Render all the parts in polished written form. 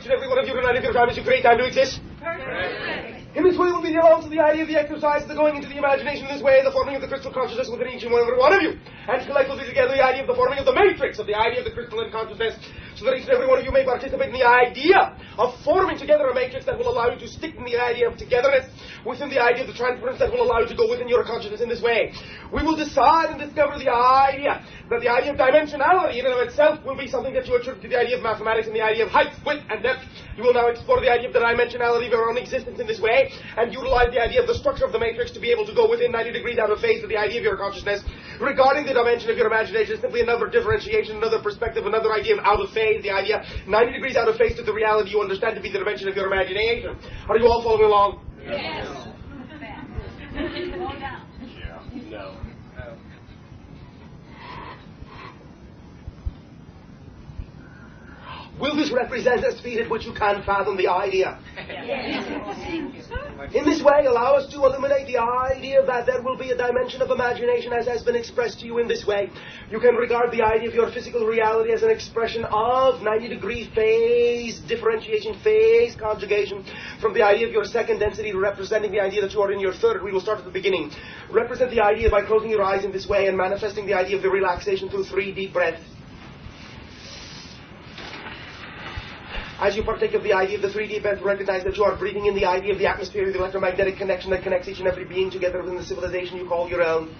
each and every one of you tonight, if your time is to create time to exist. Perfect. In this way will be the allowance of the idea of the exercise of the going into the imagination in this way, the forming of the crystal consciousness within each and every one of you. And collectively together the idea of the forming of the matrix of the idea of the crystalline consciousness, so that each and every one of you may participate in the idea of forming together a matrix that will allow you to stick in the idea of togetherness within the idea of the transference that will allow you to go within your consciousness in this way. We will decide and discover the idea that the idea of dimensionality in and of itself will be something that you attribute to the idea of mathematics and the idea of height, width, and depth. You will now explore the idea of the dimensionality of your own existence in this way, and utilize the idea of the structure of the matrix to be able to go within 90 degrees out of phase to the idea of your consciousness. Regarding the dimension of your imagination is simply another differentiation, another perspective, another idea of out of phase, the idea 90 degrees out of phase to the reality you understand to be the dimension of your imagination. Are you all following along? Yes. No. Will this represent a speed at which you can fathom the idea? Yes. In this way, allow us to eliminate the idea that there will be a dimension of imagination as has been expressed to you in this way. You can regard the idea of your physical reality as an expression of 90-degree phase differentiation, phase conjugation from the idea of your second density representing the idea that you are in your third. We will start at the beginning. Represent the idea by closing your eyes in this way and manifesting the idea of the relaxation through 3 deep breaths. As you partake of the idea of the 3D breath, recognize that you are breathing in the idea of the atmosphere, the electromagnetic connection that connects each and every being together within the civilization you call your own.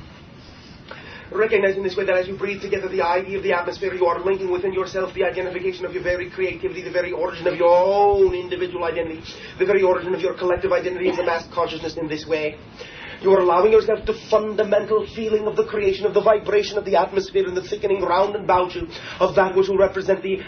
Recognize in this way that as you breathe together the idea of the atmosphere, you are linking within yourself the identification of your very creativity, the very origin of your own individual identity, the very origin of your collective identity as a mass consciousness in this way. You are allowing yourself to fundamental feeling of the creation, of the vibration of the atmosphere and the thickening round and about you of that which will represent the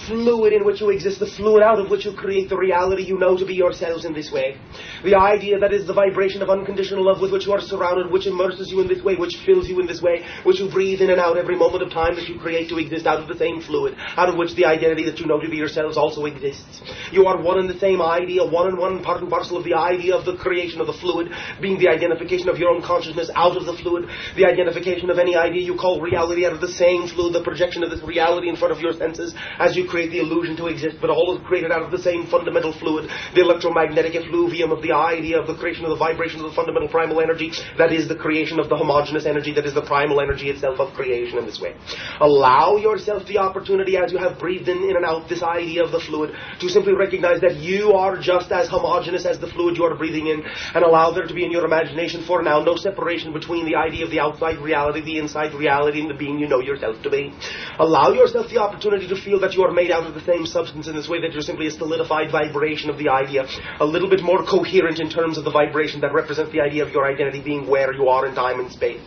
fluid in which you exist, the fluid out of which you create the reality you know to be yourselves in this way. The idea that is the vibration of unconditional love with which you are surrounded, which immerses you in this way, which fills you in this way, which you breathe in and out every moment of time that you create to exist out of the same fluid, out of which the identity that you know to be yourselves also exists. You are one and the same idea, one and one, part and parcel of the idea of the creation of the fluid, being the identification of your own consciousness out of the fluid, the identification of any idea you call reality out of the same fluid, the projection of this reality in front of your senses as you create the illusion to exist, but all is created out of the same fundamental fluid, the electromagnetic effluvium of the idea of the creation of the vibration of the fundamental primal energy that is the creation of the homogeneous energy that is the primal energy itself of creation in this way. Allow yourself the opportunity as you have breathed in and out this idea of the fluid to simply recognize that you are just as homogeneous as the fluid you are breathing in, and allow there to be in your imagination for now no separation between the idea of the outside reality, the inside reality, and the being you know yourself to be. Allow yourself the opportunity to feel that you are made out of the same substance in this way, that you're simply a solidified vibration of the idea, a little bit more coherent in terms of the vibration that represents the idea of your identity being where you are in time and space.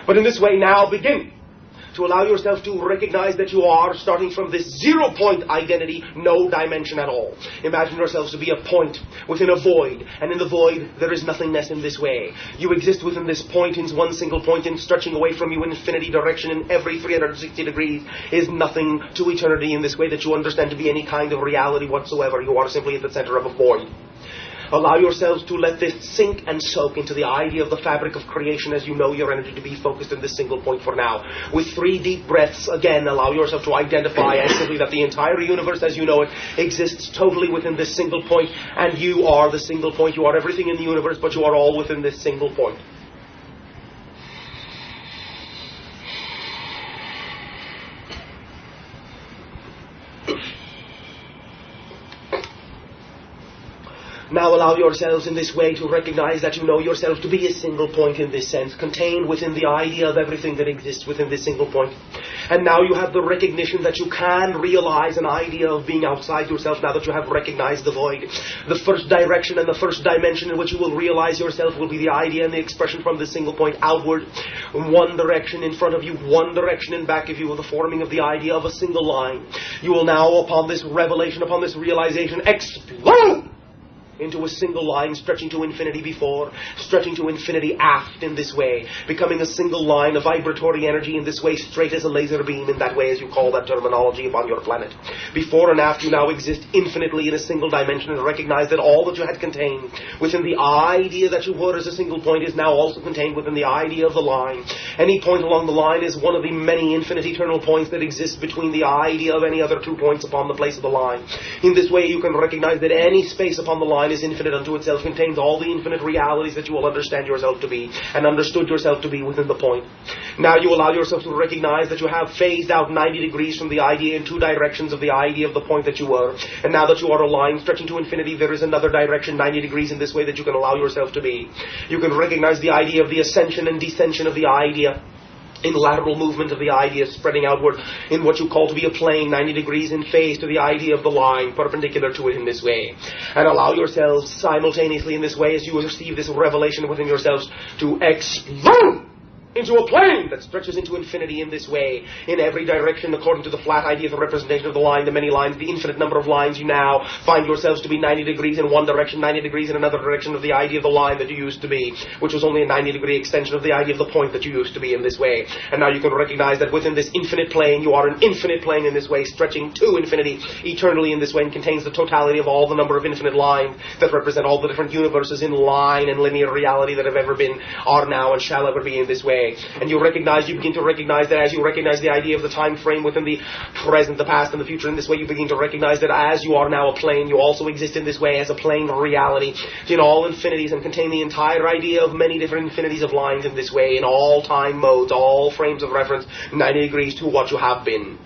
But in this way now begin to allow yourself to recognize that you are starting from this 0 point identity, no dimension at all. Imagine yourselves to be a point within a void, and in the void there is nothingness in this way. You exist within this point in one single point, and stretching away from you in infinity direction in every 360 degrees is nothing to eternity in this way that you understand to be any kind of reality whatsoever. You are simply at the center of a void. Allow yourselves to let this sink and soak into the idea of the fabric of creation as you know your energy to be focused in this single point for now. With 3 deep breaths, again, allow yourself to identify as simply that the entire universe as you know it exists totally within this single point, and you are the single point. You are everything in the universe, but you are all within this single point. Now allow yourselves in this way to recognize that you know yourself to be a single point in this sense, contained within the idea of everything that exists within this single point. And now you have the recognition that you can realize an idea of being outside yourself now that you have recognized the void. The first direction and the first dimension in which you will realize yourself will be the idea and the expression from this single point outward. One direction in front of you, one direction in back of you, of the forming of the idea of a single line. You will now, upon this revelation, upon this realization, explode into a single line stretching to infinity before, stretching to infinity aft in this way, becoming a single line of vibratory energy in this way, straight as a laser beam in that way, as you call that terminology upon your planet. Before and after, you now exist infinitely in a single dimension and recognize that all that you had contained within the idea that you were as a single point is now also contained within the idea of the line. Any point along the line is one of the many infinite eternal points that exist between the idea of any other 2 points upon the place of the line. In this way, you can recognize that any space upon the line is infinite unto itself, contains all the infinite realities that you will understand yourself to be and understood yourself to be within the point. Now you allow yourself to recognize that you have phased out 90 degrees from the idea in 2 directions of the idea of the point that you were, and now that you are a line stretching to infinity, there is another direction 90 degrees in this way that you can allow yourself to be. You can recognize the idea of the ascension and descension of the idea, in lateral movement of the idea spreading outward in what you call to be a plane 90 degrees in phase to the idea of the line perpendicular to it in this way. And allow yourselves simultaneously in this way, as you receive this revelation within yourselves, to explode into a plane that stretches into infinity in this way, in every direction according to the flat idea of the representation of the line, the many lines, the infinite number of lines. You now find yourselves to be 90 degrees in one direction, 90 degrees in another direction of the idea of the line that you used to be, which was only a 90 degree extension of the idea of the point that you used to be in this way. And now you can recognize that within this infinite plane, you are an infinite plane in this way, stretching to infinity eternally in this way, and contains the totality of all the number of infinite lines that represent all the different universes in line and linear reality that have ever been, are now, and shall ever be in this way. And you begin to recognize that as you recognize the idea of the time frame within the present, the past, and the future in this way, you begin to recognize that as you are now a plane, you also exist in this way as a plane reality in all infinities, and contain the entire idea of many different infinities of lines in this way, in all time modes, all frames of reference, 90 degrees to what you have been.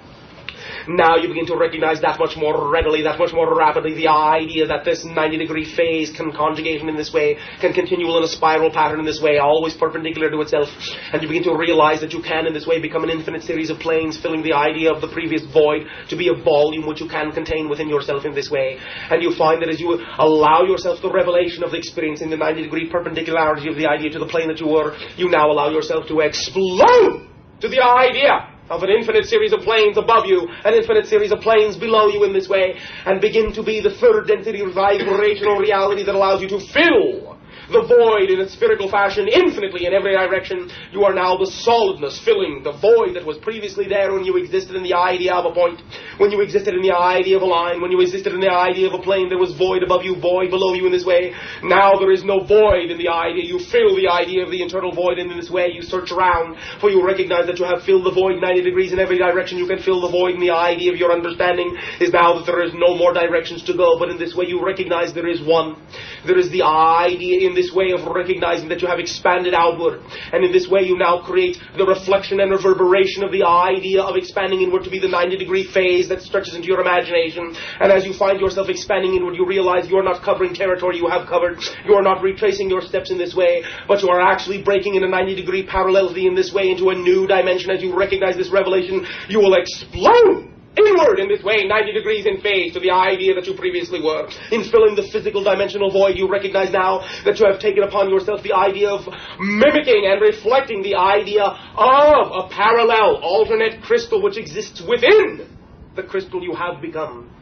Now you begin to recognize that much more readily, that much more rapidly, the idea that this 90-degree phase conjugation in this way can continue in a spiral pattern in this way, always perpendicular to itself. And you begin to realize that you can in this way become an infinite series of planes, filling the idea of the previous void to be a volume which you can contain within yourself in this way. And you find that as you allow yourself the revelation of the experience in the 90-degree perpendicularity of the idea to the plane that you were, you now allow yourself to explode to the idea of an infinite series of planes above you, an infinite series of planes below you in this way, and begin to be the third density vibrational reality that allows you to fill the void in a spherical fashion infinitely in every direction. You are now the solidness filling the void that was previously there when you existed in the idea of a point, when you existed in the idea of a line, when you existed in the idea of a plane. There was void above you, void below you in this way. Now there is no void in the idea. You fill the idea of the internal void, and in this way you search around, for you recognize that you have filled the void 90 degrees in every direction. You can fill the void, and the idea of your understanding is now that there is no more directions to go, but in this way you recognize there is one. There is the idea in this way of recognizing that you have expanded outward, and in this way you now create the reflection and reverberation of the idea of expanding inward to be the 90-degree phase that stretches into your imagination. And as you find yourself expanding inward, you realize you are not covering territory you have covered. You are not retracing your steps in this way, but you are actually breaking in a 90-degree parallelity in this way into a new dimension. As you recognize this revelation, you will explode inward in this way, 90 degrees in phase to the idea that you previously were. In filling the physical dimensional void, you recognize now that you have taken upon yourself the idea of mimicking and reflecting the idea of a parallel, alternate crystal which exists within the crystal you have become.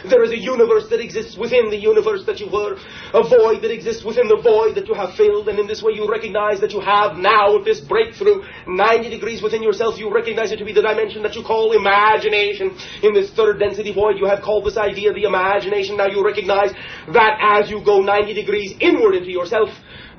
There is a universe that exists within the universe that you were, a void that exists within the void that you have filled, and in this way you recognize that you have now, with this breakthrough, 90 degrees within yourself. You recognize it to be the dimension that you call imagination. In this third density void, you have called this idea the imagination. Now you recognize that as you go 90 degrees inward into yourself,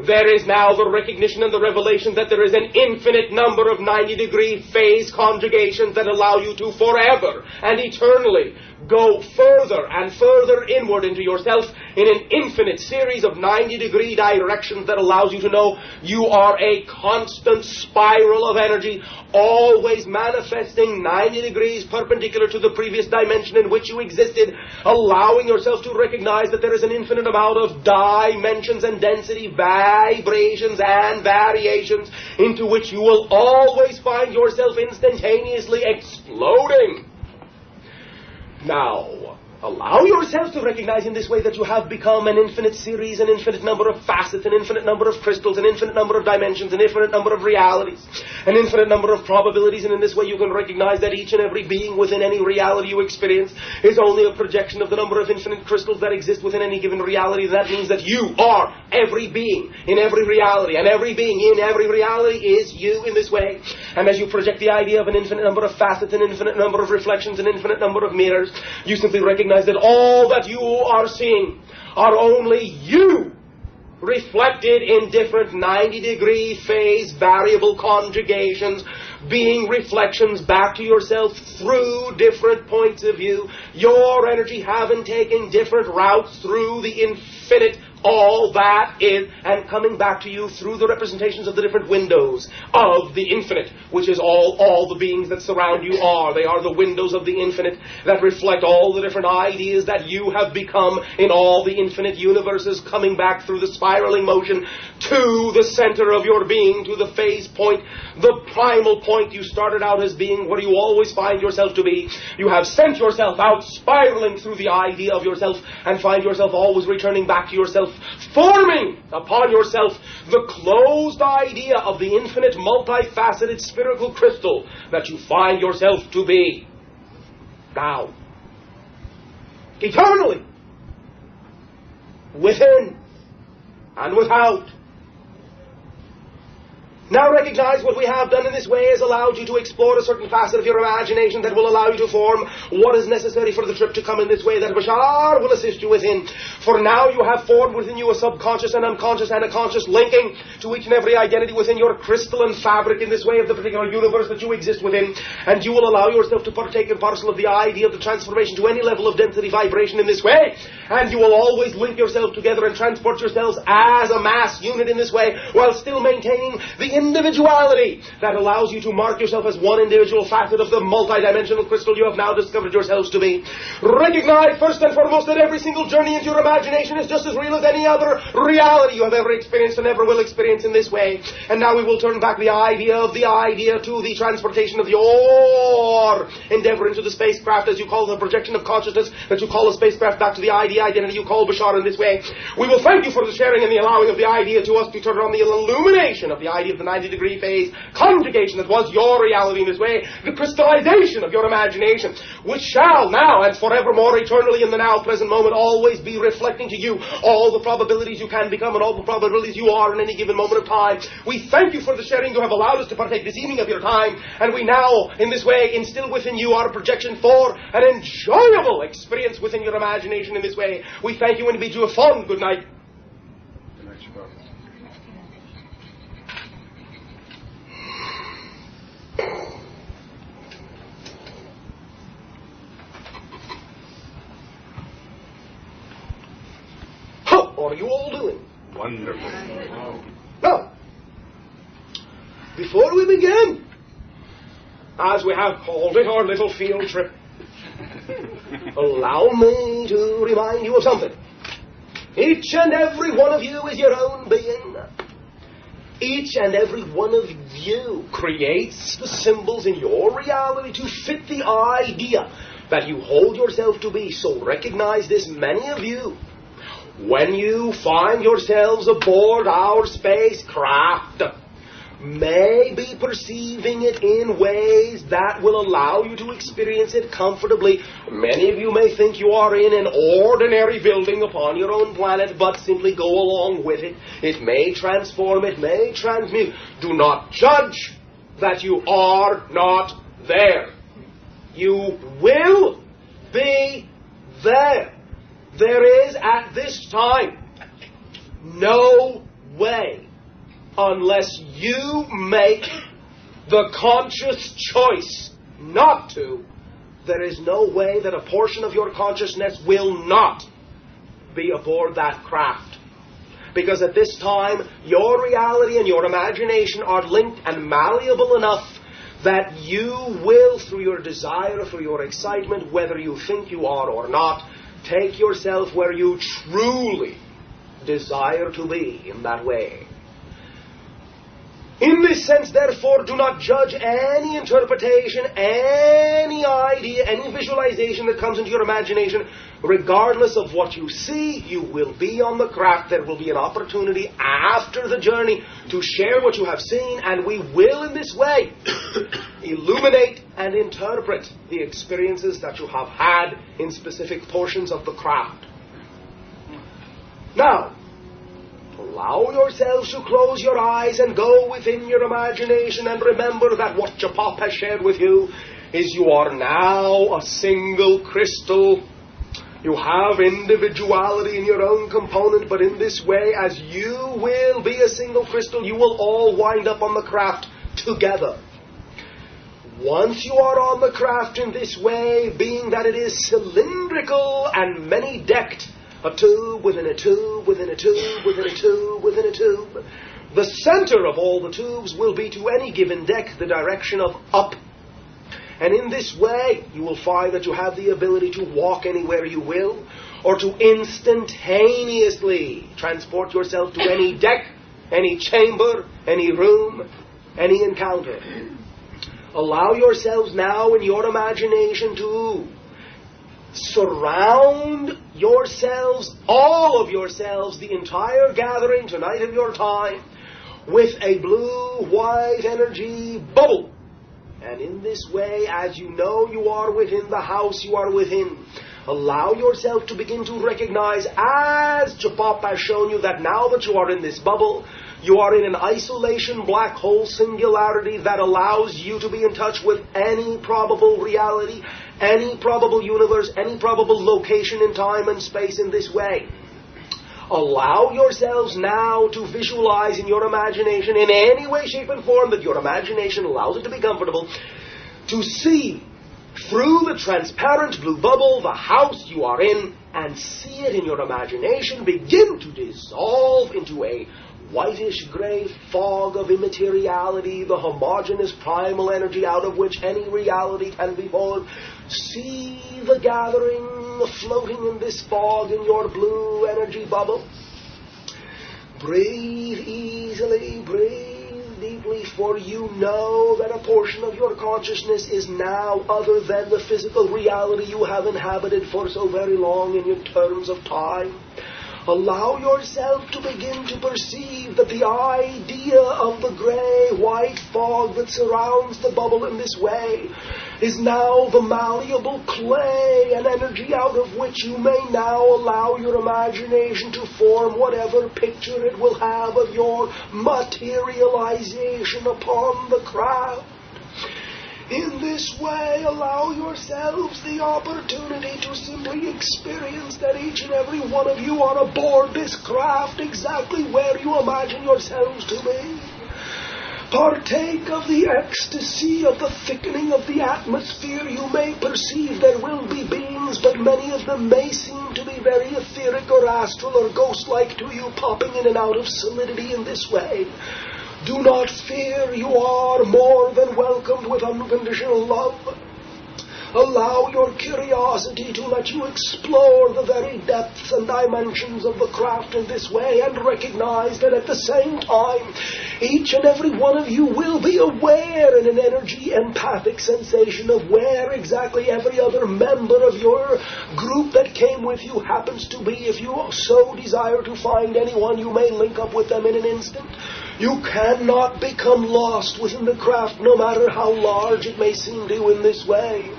there is now the recognition and the revelation that there is an infinite number of 90-degree phase conjugations that allow you to forever and eternally go further and further inward into yourself in an infinite series of 90-degree directions that allows you to know you are a constant spiral of energy, always manifesting 90 degrees perpendicular to the previous dimension in which you existed, allowing yourself to recognize that there is an infinite amount of dimensions and density, vibrations and variations into which you will always find yourself instantaneously exploding. Now, allow yourself to recognize in this way that you have become an infinite series, an infinite number of facets, an infinite number of crystals, an infinite number of dimensions, an infinite number of realities. an infinite number of probabilities, and in this way you can recognize that each and every being within any reality you experience is only a projection of the number of infinite crystals that exist within any given reality. That means that you are every being in every reality, and every being in every reality is you in this way. And as you project the idea of an infinite number of facets, an infinite number of reflections, an infinite number of mirrors, you simply recognize that all that you are seeing are only you reflected in different 90-degree phase variable conjugations, being reflections back to yourself through different points of view, your energy having taken different routes through the infinite, all that is, and coming back to you through the representations of the different windows of the infinite, which is all the beings that surround you are. They are the windows of the infinite that reflect all the different ideas that you have become in all the infinite universes, coming back through the spiraling motion to the center of your being, to the phase point, the primal point you started out as being, where you always find yourself to be. You have sent yourself out spiraling through the idea of yourself, and find yourself always returning back to yourself, forming upon yourself the closed idea of the infinite, multifaceted spherical crystal that you find yourself to be. Now, eternally, within and without. Now recognize what we have done in this way has allowed you to explore a certain facet of your imagination that will allow you to form what is necessary for the trip to come in this way that Bashar will assist you within. For now you have formed within you a subconscious and unconscious and a conscious linking to each and every identity within your crystalline fabric in this way of the particular universe that you exist within. And you will allow yourself to partake and parcel of the idea of the transformation to any level of density vibration in this way. And you will always link yourself together and transport yourselves as a mass unit in this way, while still maintaining the individuality that allows you to mark yourself as one individual facet of the multidimensional crystal you have now discovered yourselves to be. Recognize first and foremost that every single journey into your imagination is just as real as any other reality you have ever experienced and ever will experience in this way. And now we will turn back the idea to the transportation of your endeavor into the spacecraft, as you call the projection of consciousness that you call a spacecraft, back to the identity you call Bashar in this way. We will thank you for the sharing and the allowing of the idea to us to turn on the illumination of the idea of the 90-degree phase conjugation that was your reality in this way, the crystallization of your imagination, which shall now and forevermore, eternally in the now present moment, always be reflecting to you all the probabilities you can become and all the probabilities you are in any given moment of time. We thank you for the sharing you have allowed us to partake this evening of your time, and we now, in this way, instill within you our projection for an enjoyable experience within your imagination in this way. We thank you and bid you a fond good night. Good night, Chepop. How are you all doing? Wonderful. Now, before we begin, as we have called it, our little field trip, allow me to remind you of something. Each and every one of you is your own being. Each and every one of you creates the symbols in your reality to fit the idea that you hold yourself to be. So recognize this, many of you. When you find yourselves aboard our spacecraft, may be perceiving it in ways that will allow you to experience it comfortably. Many of you may think you are in an ordinary building upon your own planet, but simply go along with it. It may transform, it may transmute. Do not judge that you are not there. You will be there. There is at this time no way, unless you make the conscious choice not to, there is no way that a portion of your consciousness will not be aboard that craft. Because at this time, your reality and your imagination are linked and malleable enough that you will, through your desire, through your excitement, whether you think you are or not, take yourself where you truly desire to be in that way. In this sense, therefore, do not judge any interpretation, any idea, any visualization that comes into your imagination. Regardless of what you see, you will be on the craft. There will be an opportunity after the journey to share what you have seen, and we will in this way illuminate and interpret the experiences that you have had in specific portions of the craft. Now, allow yourselves to close your eyes and go within your imagination, and remember that what Chepop has shared with you is you are now a single crystal. You have individuality in your own component, but in this way, as you will be a single crystal, you will all wind up on the craft together. Once you are on the craft in this way, being that it is cylindrical and many-decked, a tube within a tube, within a tube, within a tube, within a tube, the center of all the tubes will be to any given deck the direction of up. And in this way, you will find that you have the ability to walk anywhere you will, or to instantaneously transport yourself to any deck, any chamber, any room, any encounter. Allow yourselves now in your imagination to surround yourselves, all of yourselves, the entire gathering tonight of your time, with a blue-white energy bubble. And in this way, as you know you are within the house you are within, allow yourself to begin to recognize, as Chepop has shown you, that now that you are in this bubble, you are in an isolation black hole singularity that allows you to be in touch with any probable reality, any probable universe, any probable location in time and space in this way. Allow yourselves now to visualize in your imagination, in any way, shape, and form that your imagination allows it to be comfortable, to see through the transparent blue bubble the house you are in, and see it in your imagination begin to dissolve into a whitish-gray fog of immateriality, the homogeneous primal energy out of which any reality can be born. See the gathering floating in this fog in your blue energy bubble. Breathe easily, breathe deeply, for you know that a portion of your consciousness is now other than the physical reality you have inhabited for so very long in your terms of time. Allow yourself to begin to perceive that the idea of the grey-white fog that surrounds the bubble in this way is now the malleable clay and energy out of which you may now allow your imagination to form whatever picture it will have of your materialization upon the craft. In this way, allow yourselves the opportunity to simply experience that each and every one of you are aboard this craft exactly where you imagine yourselves to be. Partake of the ecstasy of the thickening of the atmosphere. You may perceive there will be beings, but many of them may seem to be very etheric or astral or ghost-like to you, popping in and out of solidity in this way. Do not fear, you are more than welcomed with unconditional love. Allow your curiosity to let you explore the very depths and dimensions of the craft in this way, and recognize that at the same time, each and every one of you will be aware in an energy empathic sensation of where exactly every other member of your group that came with you happens to be. If you so desire to find anyone, you may link up with them in an instant. You cannot become lost within the craft, no matter how large it may seem to you in this way.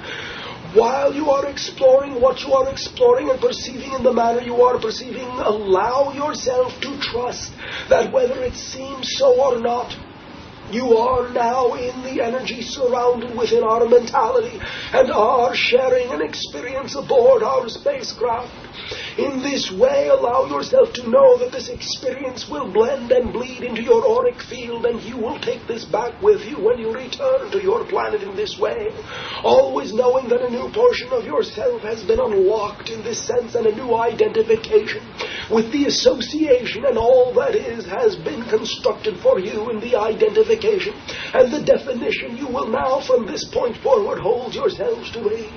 While you are exploring what you are exploring and perceiving in the manner you are perceiving, allow yourself to trust that whether it seems so or not, you are now in the energy surrounded within our mentality and are sharing an experience aboard our spacecraft. In this way, allow yourself to know that this experience will blend and bleed into your auric field, and you will take this back with you when you return to your planet in this way. Always knowing that a new portion of yourself has been unlocked in this sense, and a new identification with the association and all that is has been constructed for you in the identification and the definition you will now from this point forward hold yourselves to be.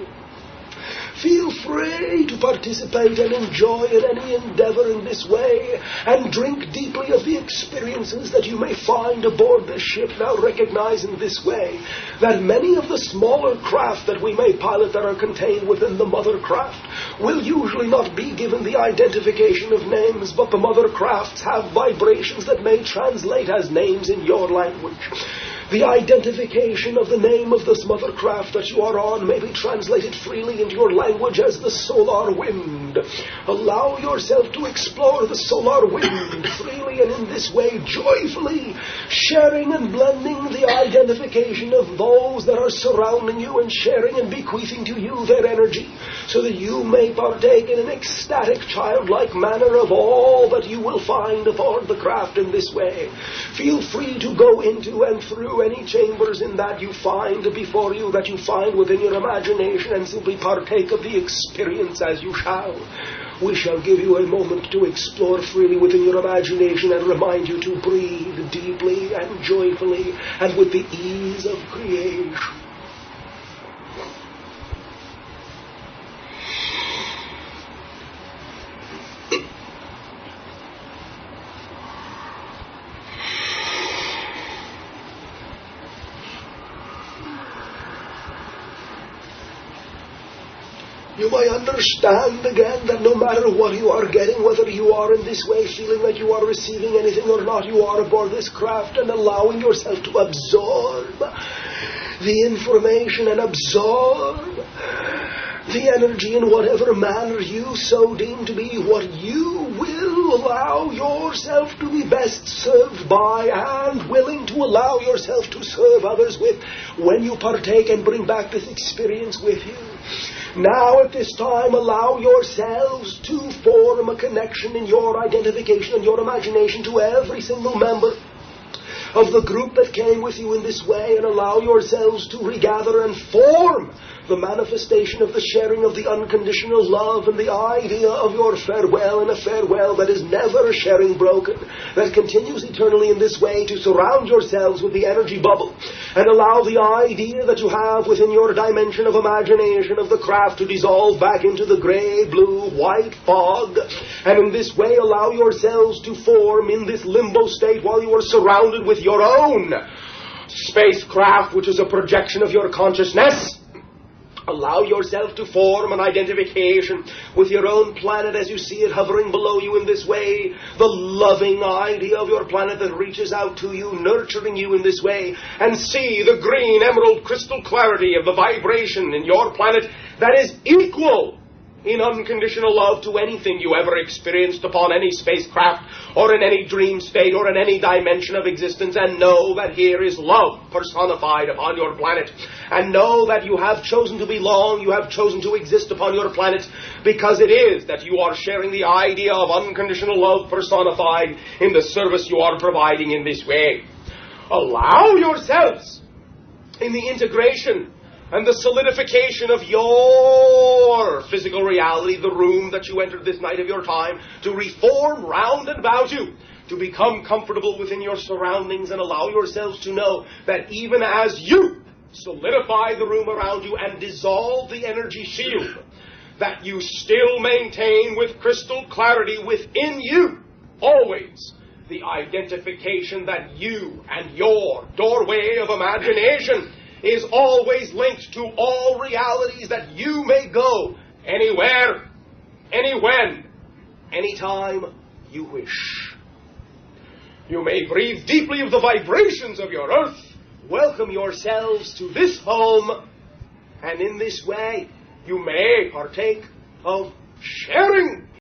Feel free to participate and enjoy in any endeavor in this way, and drink deeply of the experiences that you may find aboard this ship. Now recognize in this way that many of the smaller craft that we may pilot that are contained within the mother craft will usually not be given the identification of names, but the mother crafts have vibrations that may translate as names in your language. The identification of the name of this mother craft that you are on may be translated freely into your language as the solar wind. Allow yourself to explore the solar wind freely, and in this way joyfully sharing and blending the identification of those that are surrounding you, and sharing and bequeathing to you their energy, so that you may partake in an ecstatic childlike manner of all that you will find aboard the craft in this way. Feel free to go into and through any chambers in that you find before you, that you find within your imagination, and simply partake of the experience as you shall. We shall give you a moment to explore freely within your imagination, and remind you to breathe deeply and joyfully and with the ease of creation. You may understand again that no matter what you are getting, whether you are in this way feeling like you are receiving anything or not, you are aboard this craft and allowing yourself to absorb the information and absorb the energy in whatever manner you so deem to be what you will allow yourself to be best served by, and willing to allow yourself to serve others with, when you partake and bring back this experience with you. Now at this time, allow yourselves to form a connection in your identification and your imagination to every single member of the group that came with you in this way, and allow yourselves to regather and form the manifestation of the sharing of the unconditional love, and the idea of your farewell, and a farewell that is never sharing broken, that continues eternally in this way, to surround yourselves with the energy bubble, and allow the idea that you have within your dimension of imagination of the craft to dissolve back into the gray, blue, white fog, and in this way allow yourselves to form in this limbo state while you are surrounded with your own spacecraft, which is a projection of your consciousness. Allow yourself to form an identification with your own planet as you see it hovering below you in this way, the loving idea of your planet that reaches out to you, nurturing you in this way, and see the green emerald crystal clarity of the vibration in your planet that is equal in unconditional love to anything you ever experienced upon any spacecraft or in any dream state or in any dimension of existence, and know that here is love personified upon your planet, and know that you have chosen to belong, you have chosen to exist upon your planet, because it is that you are sharing the idea of unconditional love personified in the service you are providing in this way. Allow yourselves in the integration and the solidification of your physical reality, the room that you entered this night of your time, to reform round and about you, to become comfortable within your surroundings, and allow yourselves to know that even as you solidify the room around you and dissolve the energy shield, that you still maintain with crystal clarity within you always the identification that you and your doorway of imagination is always linked to all realities, that you may go anywhere, anywhen, anytime you wish. You may breathe deeply of the vibrations of your earth, welcome yourselves to this home, and in this way you may partake of sharing